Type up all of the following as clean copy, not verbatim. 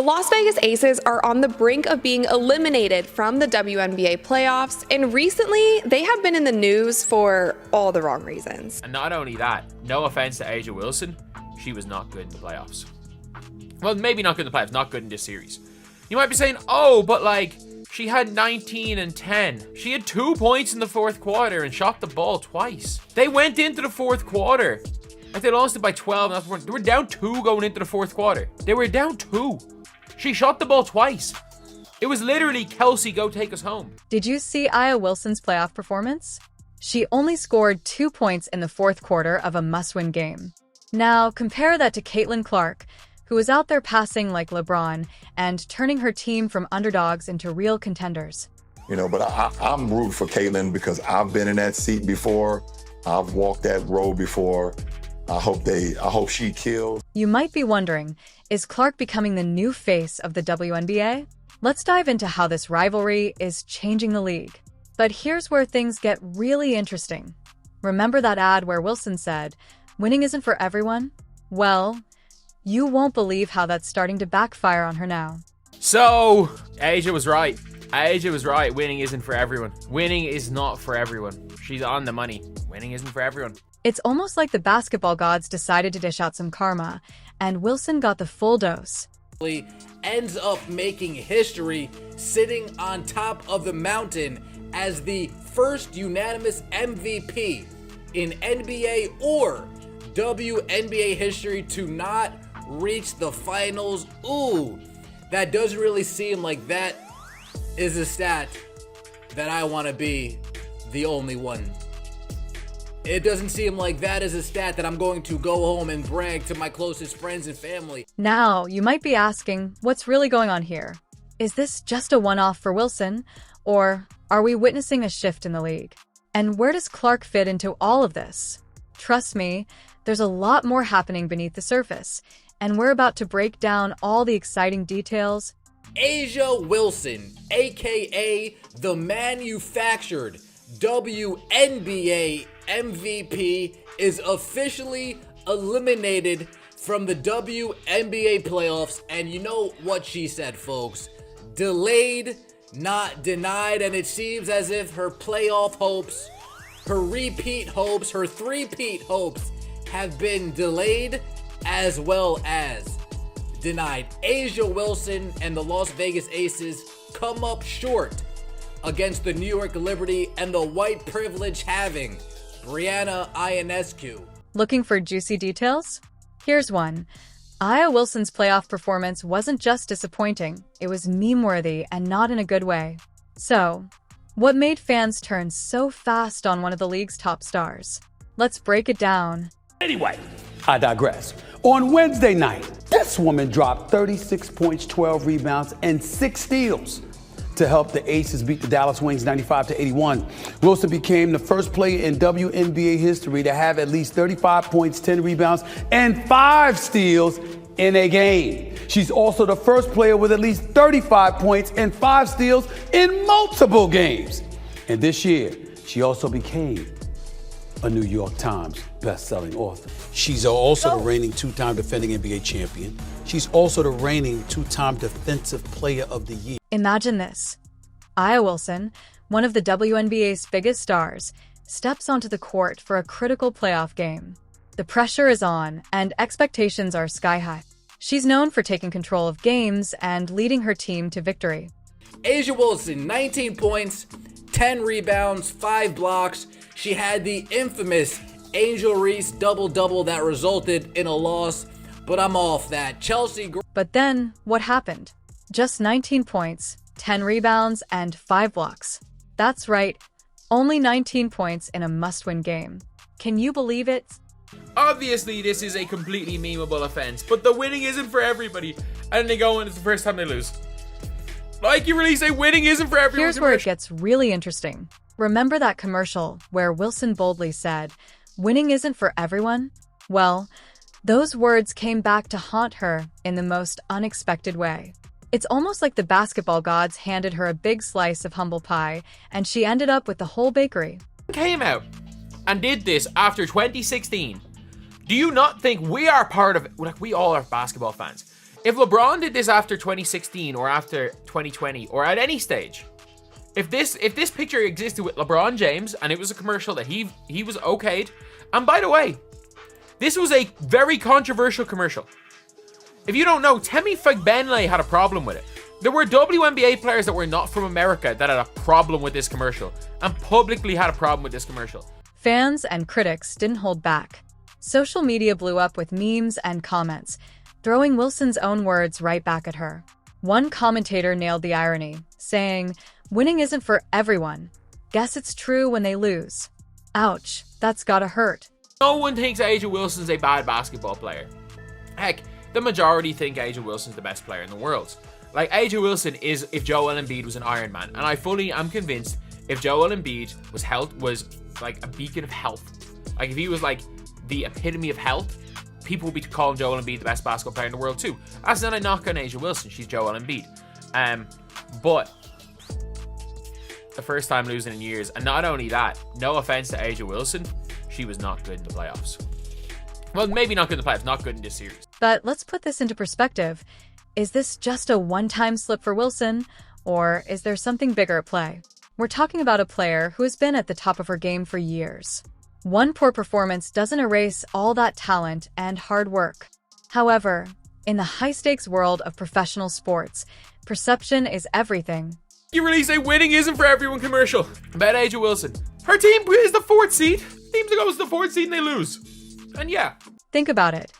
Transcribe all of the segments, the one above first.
The Las Vegas Aces are on the brink of being eliminated from the WNBA playoffs, and recently they have been in the news for all the wrong reasons. And not only that, no offense to A'ja Wilson, she was not good in the playoffs. Well, maybe not good in the playoffs, not good in this series. You might be saying, oh, but like, she had 19 and 10. She had 2 points in the fourth quarter and shot the ball twice. They went into the fourth quarter. Like, they lost it by 12. They were down 2 going into the fourth quarter. They were down 2. She shot the ball twice. It was literally, Kelsey, go take us home. Did you see A'ja Wilson's playoff performance? She only scored 2 points in the fourth quarter of a must-win game. Now, compare that to Caitlin Clark, who was out there passing like LeBron and turning her team from underdogs into real contenders. You know, but I'm rooting for Caitlin because I've been in that seat before. I've walked that road before. I hope she kills. You might be wondering, is Clark becoming the new face of the WNBA? Let's dive into how this rivalry is changing the league. But here's where things get really interesting. Remember that ad where Wilson said, "Winning isn't for everyone"? Well, you won't believe how that's starting to backfire on her now. So, A'ja was right. A'ja was right. Winning isn't for everyone. Winning is not for everyone. She's on the money. Winning isn't for everyone. It's almost like the basketball gods decided to dish out some karma, and Wilson got the full dose. Ends up making history, sitting on top of the mountain as the first unanimous MVP in NBA or WNBA history to not reach the finals. Ooh, that doesn't really seem like that is a stat that I want to be the only one. It doesn't seem like that is a stat that I'm going to go home and brag to my closest friends and family. Now, you might be asking, what's really going on here? Is this just a one-off for Wilson, or are we witnessing a shift in the league? And where does Clark fit into all of this? Trust me, there's a lot more happening beneath the surface, and we're about to break down all the exciting details. A'ja Wilson, aka the manufactured WNBA MVP, is officially eliminated from the WNBA playoffs. And you know what she said, folks. Delayed, not denied. And it seems as if her playoff hopes, her repeat hopes, her three-peat hopes have been delayed as well as denied. A'ja Wilson and the Las Vegas Aces come up short against the New York Liberty and the white privilege having Brianna Ionescu. Looking for juicy details? Here's one. A'ja Wilson's playoff performance wasn't just disappointing, it was meme-worthy and not in a good way. So, what made fans turn so fast on one of the league's top stars? Let's break it down. Anyway, I digress. On Wednesday night, this woman dropped 36 points, 12 rebounds, and 6 steals to help the Aces beat the Dallas Wings 95-81. Wilson became the first player in WNBA history to have at least 35 points, 10 rebounds, and 5 steals in a game. She's also the first player with at least 35 points and 5 steals in multiple games. And this year, she also became a New York Times best-selling author. She's also the reigning 2-time defending NBA champion. She's also the reigning 2-time Defensive Player of the Year. Imagine this. A'ja Wilson, one of the WNBA's biggest stars, steps onto the court for a critical playoff game. The pressure is on, and expectations are sky-high. She's known for taking control of games and leading her team to victory. A'ja Wilson, 19 points, 10 rebounds, 5 blocks. She had the infamous Angel Reese double-double that resulted in a loss, but I'm off that. But then, what happened? Just 19 points, 10 rebounds, and 5 blocks. That's right, only 19 points in a must-win game. Can you believe it? Obviously, this is a completely memeable offense, but the winning isn't for everybody. And then they go and it's the first time they lose. Like, you really say winning isn't for everyone. Here's where it gets really interesting. Remember that commercial where Wilson boldly said, "Winning isn't for everyone"? Well, those words came back to haunt her in the most unexpected way. It's almost like the basketball gods handed her a big slice of humble pie, and she ended up with the whole bakery. Came out and did this after 2016. Do you not think we are part of it? Like, we all are basketball fans. If LeBron did this after 2016 or after 2020 or at any stage, if this picture existed with LeBron James and it was a commercial that he was okayed, and by the way, this was a very controversial commercial. If you don't know, Temi Fagbenle had a problem with it. There were WNBA players that were not from America that had a problem with this commercial and publicly had a problem with this commercial. Fans and critics didn't hold back. Social media blew up with memes and comments, throwing Wilson's own words right back at her. One commentator nailed the irony, saying, "Winning isn't for everyone. Guess it's true when they lose. Ouch, that's gotta hurt." No one thinks A'ja Wilson's a bad basketball player. Heck, the majority think A'ja Wilson's the best player in the world. Like, A'ja Wilson is if Joel Embiid was an Iron Man, and I fully am convinced if Joel Embiid was like a beacon of health, like if he was like the epitome of health, people would be calling Joel Embiid the best basketball player in the world too. That's not a knock on A'ja Wilson, she's Joel Embiid. But the first time losing in years, and not only that, no offense to A'ja Wilson, she was not good in the playoffs. Well, maybe not good in the playoffs, not good in this series. But let's put this into perspective. Is this just a one-time slip for Wilson, or is there something bigger at play? We're talking about a player who has been at the top of her game for years. One poor performance doesn't erase all that talent and hard work. However, in the high-stakes world of professional sports, perception is everything. You release a winning isn't for everyone commercial about A'ja Wilson. Her team is the 4th seed. Teams that goes to the 4th seed and they lose. And yeah. Think about it.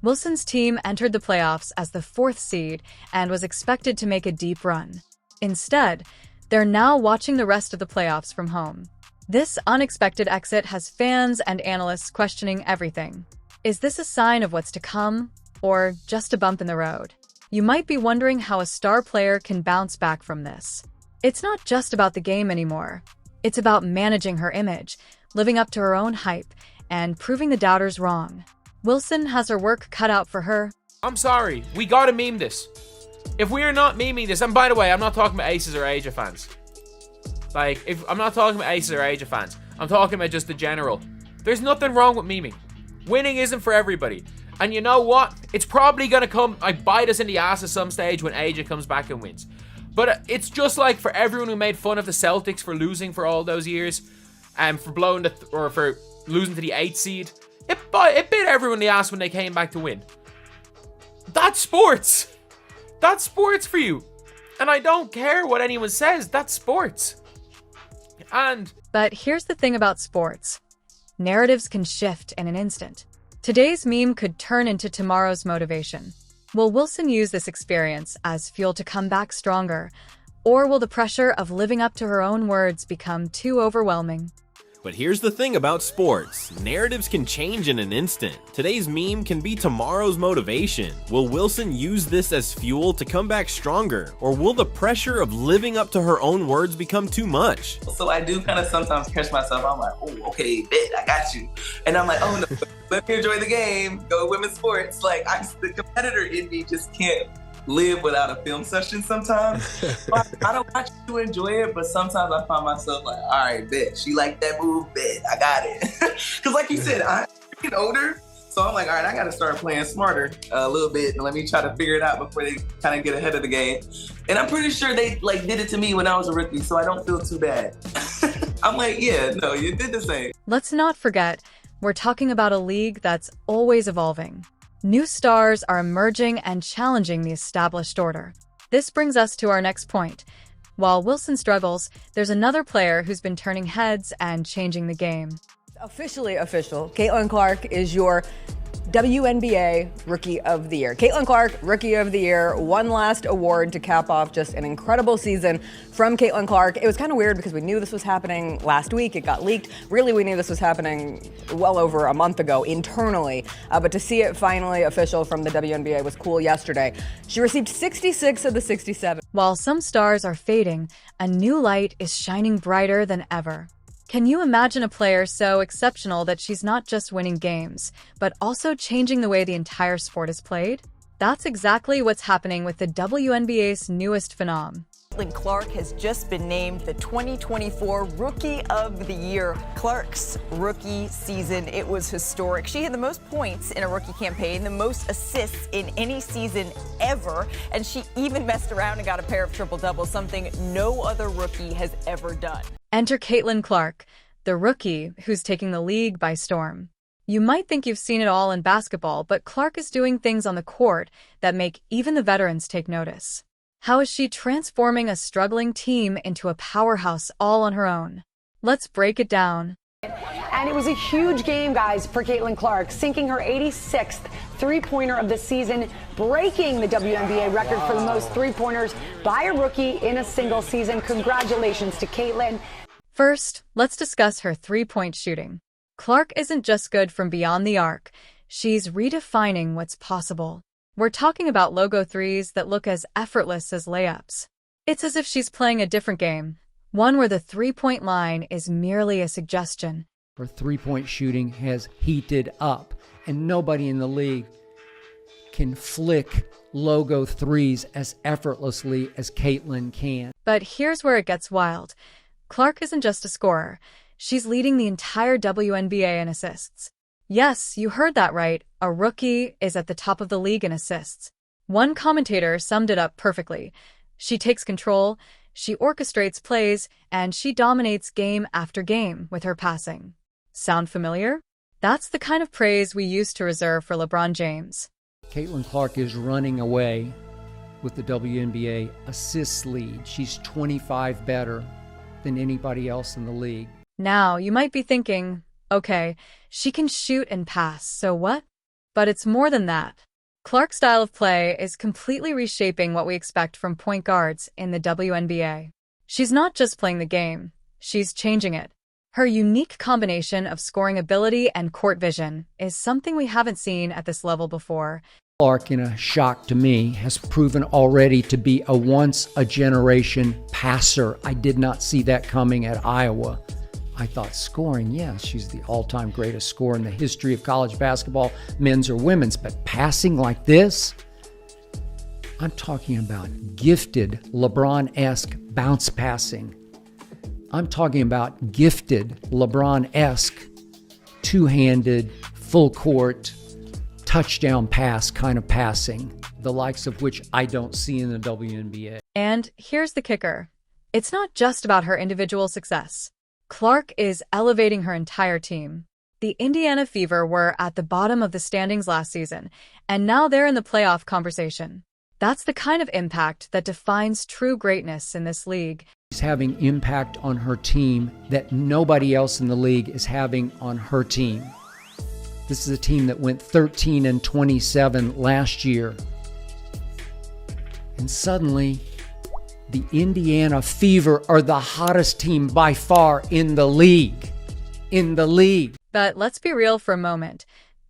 Wilson's team entered the playoffs as the 4th seed and was expected to make a deep run. Instead, they're now watching the rest of the playoffs from home. This unexpected exit has fans and analysts questioning everything. Is this a sign of what's to come, or just a bump in the road? You might be wondering how a star player can bounce back from this. It's not just about the game anymore. It's about managing her image, living up to her own hype, and proving the doubters wrong. Wilson has her work cut out for her. I'm sorry, we gotta meme this. If we're not memeing this, and by the way, I'm not talking about Aces or A'ja fans. Like, if I'm not talking about Aces or A'ja fans, I'm talking about just the general. There's nothing wrong with memeing. Winning isn't for everybody. And you know what? It's probably gonna come, like, bite us in the ass at some stage when A'ja comes back and wins. But it's just like for everyone who made fun of the Celtics for losing for all those years, and for blowing for losing to the 8th seed. It bit everyone in the ass when they came back to win. That's sports. That's sports for you. And I don't care what anyone says. That's sports. But here's the thing about sports. Narratives can shift in an instant. Today's meme could turn into tomorrow's motivation. Will Wilson use this experience as fuel to come back stronger? Or will the pressure of living up to her own words become too overwhelming? But here's the thing about sports. Narratives can change in an instant. Today's meme can be tomorrow's motivation. Will Wilson use this as fuel to come back stronger? Or will the pressure of living up to her own words become too much? So I do kind of sometimes catch myself. I'm like, oh, okay, bet, I got you. And I'm like, oh no, let me enjoy the game. Go women's sports. Like, the competitor in me just can't live without a film session sometimes. I don't watch to enjoy it, but sometimes I find myself like, all right, bet, she liked that move, bet, I got it. Because like you said, I'm getting older, so I'm like, all right, I got to start playing smarter a little bit, and let me try to figure it out before they kind of get ahead of the game. And I'm pretty sure they like did it to me when I was a rookie, so I don't feel too bad. I'm like, yeah, no, you did the same. Let's not forget, we're talking about a league that's always evolving. New stars are emerging and challenging the established order. This brings us to our next point. While Wilson struggles, there's another player who's been turning heads and changing the game. Officially official, Caitlin Clark is your WNBA Rookie of the Year. Caitlin Clark, Rookie of the Year, one last award to cap off just an incredible season from Caitlin Clark. It was kind of weird because we knew this was happening last week. It got leaked. Really, we knew this was happening well over a month ago internally. But to see it finally official from the WNBA was cool yesterday. She received 66 of the 67. While some stars are fading, a new light is shining brighter than ever. Can you imagine a player so exceptional that she's not just winning games, but also changing the way the entire sport is played? That's exactly what's happening with the WNBA's newest phenom. Caitlin Clark has just been named the 2024 Rookie of the Year. Clark's rookie season, it was historic. She had the most points in a rookie campaign, the most assists in any season ever, and she even messed around and got a pair of triple-doubles, something no other rookie has ever done. Enter Caitlin Clark, the rookie who's taking the league by storm. You might think you've seen it all in basketball, but Clark is doing things on the court that make even the veterans take notice. How is she transforming a struggling team into a powerhouse all on her own? Let's break it down. And it was a huge game, guys, for Caitlin Clark, sinking her 86th three-pointer of the season, breaking the WNBA record for the most three-pointers by a rookie in a single season. Congratulations to Caitlin. First, let's discuss her three-point shooting. Clark isn't just good from beyond the arc. She's redefining what's possible. We're talking about logo threes that look as effortless as layups. It's as if she's playing a different game, one where the three-point line is merely a suggestion. Her three-point shooting has heated up, and nobody in the league can flick logo threes as effortlessly as Caitlin can. But here's where it gets wild. Clark isn't just a scorer. She's leading the entire WNBA in assists. Yes, you heard that right. A rookie is at the top of the league in assists. One commentator summed it up perfectly. She takes control, she orchestrates plays, and she dominates game after game with her passing. Sound familiar? That's the kind of praise we used to reserve for LeBron James. Caitlin Clark is running away with the WNBA assists lead. She's 25 better than anybody else in the league. Now, you might be thinking, okay, she can shoot and pass, so what? But it's more than that. Clark's style of play is completely reshaping what we expect from point guards in the WNBA. She's not just playing the game, she's changing it. Her unique combination of scoring ability and court vision is something we haven't seen at this level before. Clark, in a shock to me, has proven already to be a once-a-generation passer. I did not see that coming at Iowa. I thought scoring, yes, she's the all-time greatest scorer in the history of college basketball, men's or women's, but passing like this? I'm talking about gifted LeBron-esque bounce passing. I'm talking about gifted LeBron-esque two-handed, full-court, touchdown pass kind of passing, the likes of which I don't see in the WNBA. And here's the kicker. It's not just about her individual success. Clark is elevating her entire team. The Indiana Fever were at the bottom of the standings last season, and now they're in the playoff conversation. That's the kind of impact that defines true greatness in this league. She's having impact on her team that nobody else in the league is having on her team. This is a team that went 13-27 last year. And suddenly, the Indiana Fever are the hottest team by far in the league. But let's be real for a moment.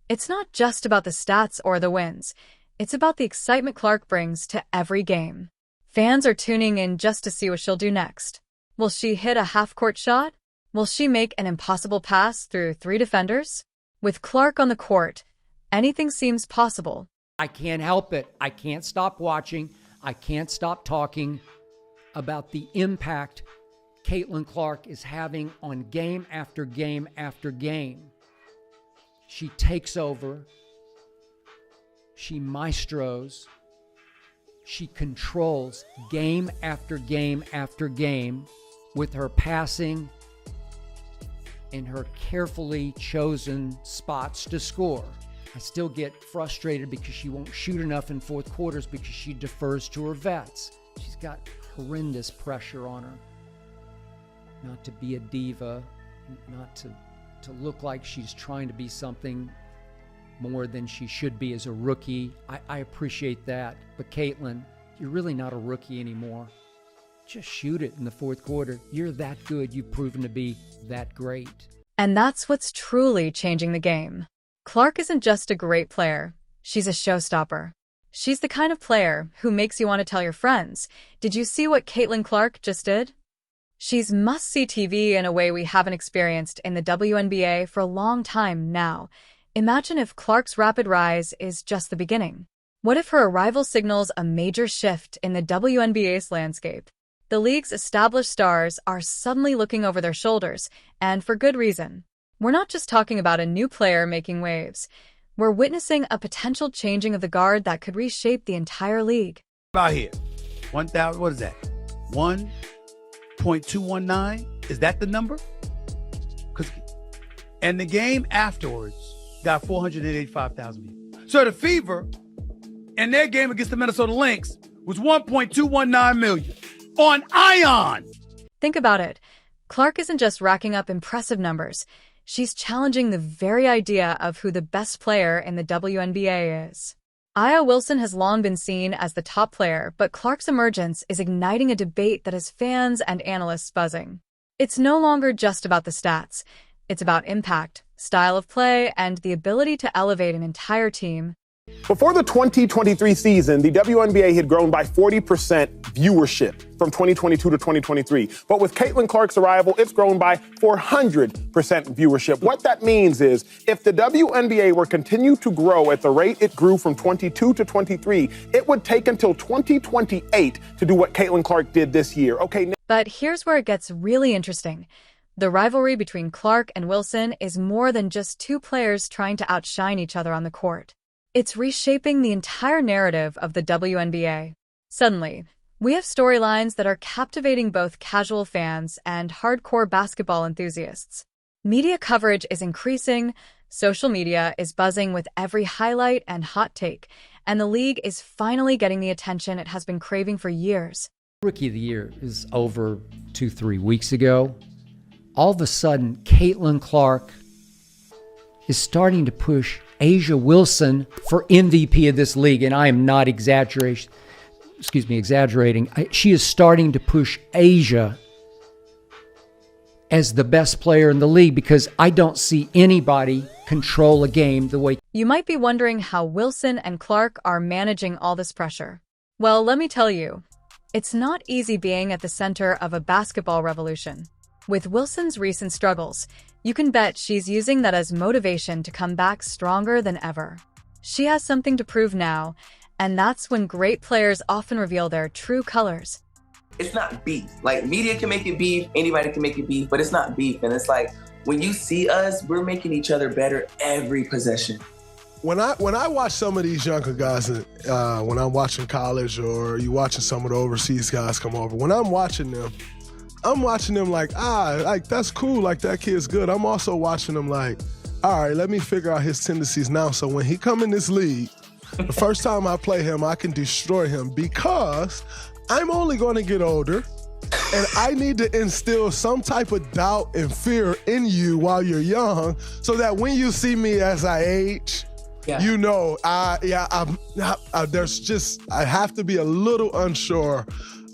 It's not just about the stats or the wins. It's about the excitement Clark brings to every game. Fans are tuning in just to see what she'll do next. Will she hit a half-court shot? Will she make an impossible pass through 3 defenders? With Clark on the court, anything seems possible. I can't help it. I can't stop watching. I can't stop talking about the impact Caitlin Clark is having on game after game after game. She takes over. She maestros. She controls game after game after game with her passing and her carefully chosen spots to score. I still get frustrated because she won't shoot enough in fourth quarters because she defers to her vets. She's got horrendous pressure on her. Not to be a diva, not to look like she's trying to be something more than she should be as a rookie. I appreciate that. But Caitlin, you're really not a rookie anymore. Just shoot it in the fourth quarter. You're that good. You've proven to be that great. And that's what's truly changing the game. Clark isn't just a great player. She's a showstopper. She's the kind of player who makes you want to tell your friends, did you see what Caitlin Clark just did? She's must-see TV in a way we haven't experienced in the WNBA for a long time now. Imagine if Clark's rapid rise is just the beginning. What if her arrival signals a major shift in the WNBA's landscape? The league's established stars are suddenly looking over their shoulders, and for good reason. We're not just talking about a new player making waves. We're witnessing a potential changing of the guard that could reshape the entire league. About here, 1,000. What is that? 1.219. Is that the number? And the game afterwards got 485,000 people. So the Fever, in their game against the Minnesota Lynx, was 1.219 million on Ion. Think about it. Clark isn't just racking up impressive numbers. She's challenging the very idea of who the best player in the WNBA is. Aya Wilson has long been seen as the top player, but Clark's emergence is igniting a debate that has fans and analysts buzzing. It's no longer just about the stats. It's about impact, style of play, and the ability to elevate an entire team. Before the 2023 season, the WNBA had grown by 40% viewership from 2022 to 2023. But with Caitlin Clark's arrival, it's grown by 400% viewership. What that means is if the WNBA were to continue to grow at the rate it grew from 22 to 23, it would take until 2028 to do what Caitlin Clark did this year. Okay. But here's where it gets really interesting. The rivalry between Clark and Wilson is more than just two players trying to outshine each other on the court. It's reshaping the entire narrative of the WNBA. Suddenly, we have storylines that are captivating both casual fans and hardcore basketball enthusiasts. Media coverage is increasing, social media is buzzing with every highlight and hot take, and the league is finally getting the attention it has been craving for years. Rookie of the Year is over 2-3 weeks ago. All of a sudden, Caitlin Clark is starting to push A'ja Wilson for MVP of this league, and I am not exaggerating. She is starting to push A'ja as the best player in the league because I don't see anybody control a game the way. You might be wondering how Wilson and Clark are managing all this pressure. Well, let me tell you, it's not easy being at the center of a basketball revolution. With Wilson's recent struggles, you can bet she's using that as motivation to come back stronger than ever. She has something to prove now, and that's when great players often reveal their true colors. It's not beef. Like, media can make it beef, anybody can make it beef, but it's not beef. And it's like, when you see us, we're making each other better every possession. When I watch some of these younger guys, when I'm watching college or you watching some of the overseas guys come over, when I'm watching them like, that's cool, like that kid's good. I'm also watching them like, all right, let me figure out his tendencies now. So when he come in this league, the first time I play him, I can destroy him because I'm only going to get older and I need to instill some type of doubt and fear in you while you're young so that when you see me as I age, you know, I have to be a little unsure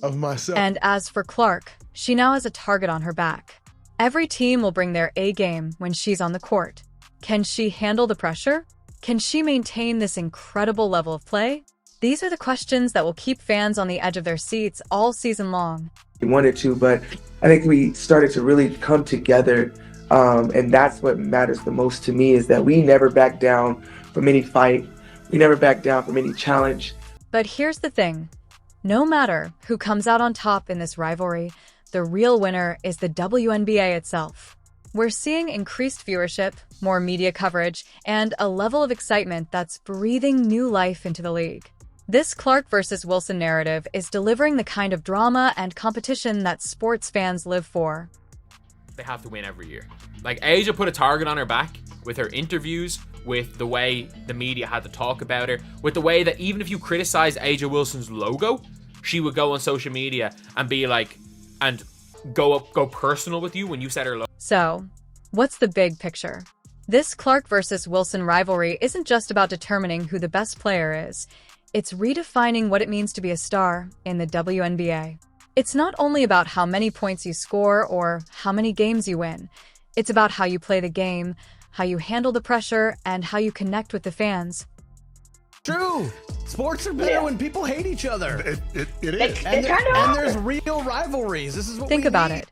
of myself. And as for Clark, she now has a target on her back. Every team will bring their A game when she's on the court. Can she handle the pressure? Can she maintain this incredible level of play? These are the questions that will keep fans on the edge of their seats all season long. We wanted to, but I think we started to really come together, and that's what matters the most to me, is that we never back down from any fight. We never back down from any challenge. But here's the thing. No matter who comes out on top in this rivalry, the real winner is the WNBA itself. We're seeing increased viewership, more media coverage, and a level of excitement that's breathing new life into the league. This Clark versus Wilson narrative is delivering the kind of drama and competition that sports fans live for. They have to win every year. Like, A'ja put a target on her back with her interviews, with the way the media had to talk about her, with the way that even if you criticize A'ja Wilson's logo, she would go on social media and be like, and go personal with you when you said her logo. So, what's the big picture? This Clark versus Wilson rivalry isn't just about determining who the best player is. It's redefining what it means to be a star in the WNBA. It's not only about how many points you score or how many games you win. It's about how you play the game, how you handle the pressure, and how you connect with the fans. True. Sports are better when people hate each other. It is. And there's real rivalries. This is what Think we about need. it.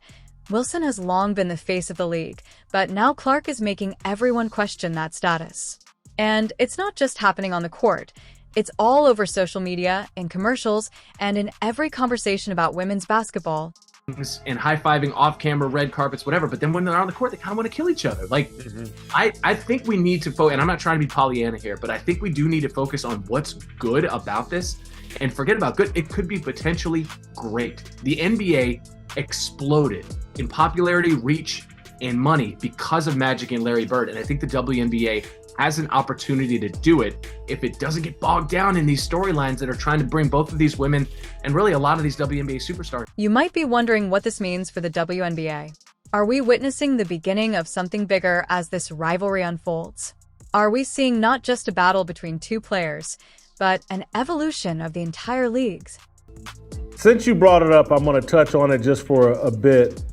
Wilson has long been the face of the league, but now Clark is making everyone question that status. And it's not just happening on the court. It's all over social media, in commercials, and in every conversation about women's basketball. And high-fiving off-camera, red carpets, whatever. But then when they're on the court, they kind of want to kill each other. Like, I think we need to focus, and I'm not trying to be Pollyanna here, but I think we do need to focus on what's good about this and forget about good. It could be potentially great. The NBA exploded in popularity, reach, and money because of Magic and Larry Bird. And I think the WNBA has an opportunity to do it if it doesn't get bogged down in these storylines that are trying to bring both of these women and really a lot of these WNBA superstars. You might be wondering what this means for the WNBA. Are we witnessing the beginning of something bigger as this rivalry unfolds? Are we seeing not just a battle between two players, but an evolution of the entire leagues? Since you brought it up, I'm going to touch on it just for a bit.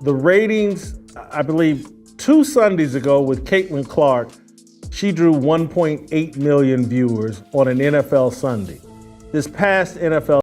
The ratings, I believe 2 Sundays ago with Caitlin Clark, she drew 1.8 million viewers on an NFL Sunday. This past NFL